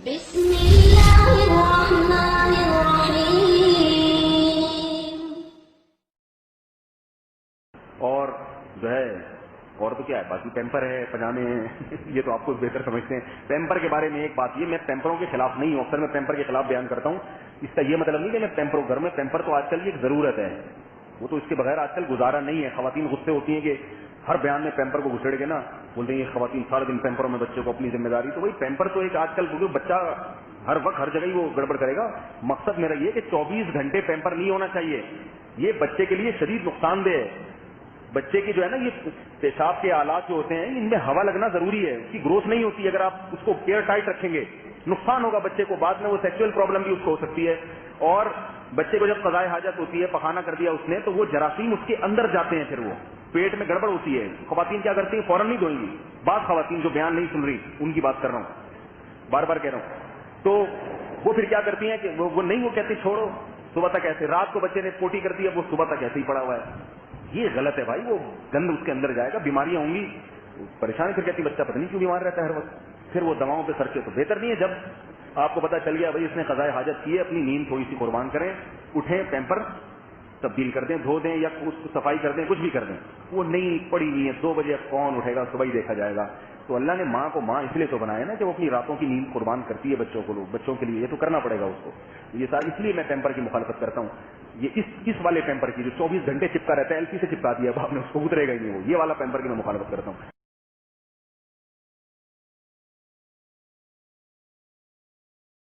بسم اللہ الرحمن الرحیم۔ اور جو ہے اور تو کیا ہے، باقی پیمپر ہے، پجامے ہیں یہ تو آپ کو بہتر سمجھتے ہیں۔ پیمپر کے بارے میں ایک بات، یہ میں پیمپروں کے خلاف نہیں ہوں، اکثر میں پیمپر کے خلاف بیان کرتا ہوں۔ اس کا یہ مطلب نہیں کہ میں پیمپروں، گھر میں پیمپر تو آج کل یہ ایک ضرورت ہے، وہ تو اس کے بغیر آج کل گزارا نہیں ہے۔ خواتین غصے ہوتی ہیں کہ ہر بیان میں پیمپر کو گھسڑ کے نا بولتے ہیں یہ خواتین سارے دن پیمپروں میں بچے کو اپنی ذمہ داری، تو وہی پیمپر تو ایک آج کل بچہ ہر وقت ہر جگہ ہی وہ گڑبڑ کرے گا۔ مقصد میرا یہ کہ 24 گھنٹے پیمپر نہیں ہونا چاہیے، یہ بچے کے لیے شدید نقصان دہ ہے۔ بچے کی جو ہے نا یہ پیشاب کے آلات جو ہوتے ہیں ان میں ہوا لگنا ضروری ہے، اس کی گروتھ نہیں ہوتی اگر آپ اس کو ایئر ٹائٹ رکھیں گے، نقصان ہوگا بچے کو، بعد میں وہ سیکشل پرابلم بھی اس کو ہو سکتی ہے۔ اور بچے کو جب قضائے حاجت ہوتی ہے، پخانہ کر دیا اس نے، تو وہ جراثیم اس کے اندر جاتے ہیں، پھر وہ پیٹ میں گڑبڑ ہوتی ہے۔ خواتین کیا کرتی ہیں، فوراً نہیں دھوئیں گی، بعض خواتین جو بیان نہیں سن رہی ان کی بات کر رہا ہوں، بار بار کہہ رہا ہوں، تو وہ پھر کیا کرتی ہیں کہ وہ نہیں، وہ کہتی چھوڑو صبح تک ایسے، رات کو بچے نے پوٹی کر دی، اب وہ صبح تک ایسے ہی پڑا ہوا ہے۔ یہ غلط ہے بھائی، وہ گند اس کے اندر جائے گا، بیماریاں ہوں گی، پریشانی۔ پھر کہتی بچہ پتہ نہیں کیوں بیمار رہتا ہے ہر وقت، پھر وہ دواؤں پہ سرچے، تو بہتر نہیں ہے۔ جب آپ کو پتہ چل گیا بھائی اس نے قضائے حاجت کی ہے، اپنی نیند تھوڑی سی قربان کریں، اٹھیں، پیمپر تبدیل کر دیں، دھو دیں یا اس کو صفائی کر دیں، کچھ بھی کر دیں۔ وہ نہیں پڑی ہوئی ہے 2 بجے، کون اٹھے گا، صبح ہی دیکھا جائے گا۔ تو اللہ نے ماں کو ماں اس لیے تو بنایا نا کہ وہ اپنی راتوں کی نیند قربان کرتی ہے بچوں کے لیے، یہ تو کرنا پڑے گا اس کو۔ یہ سارا اس لیے میں پیمپر کی مخالفت کرتا ہوں۔ یہ اس والے پیمپر کی جو 24 گھنٹے چپکا رہتا ہے، ایل سی سے چپکا دیا اب آپ نے اس کو، اترے گا ہی نہیں وہ، یہ والا پیمپر کی میں مخالفت کرتا ہوں۔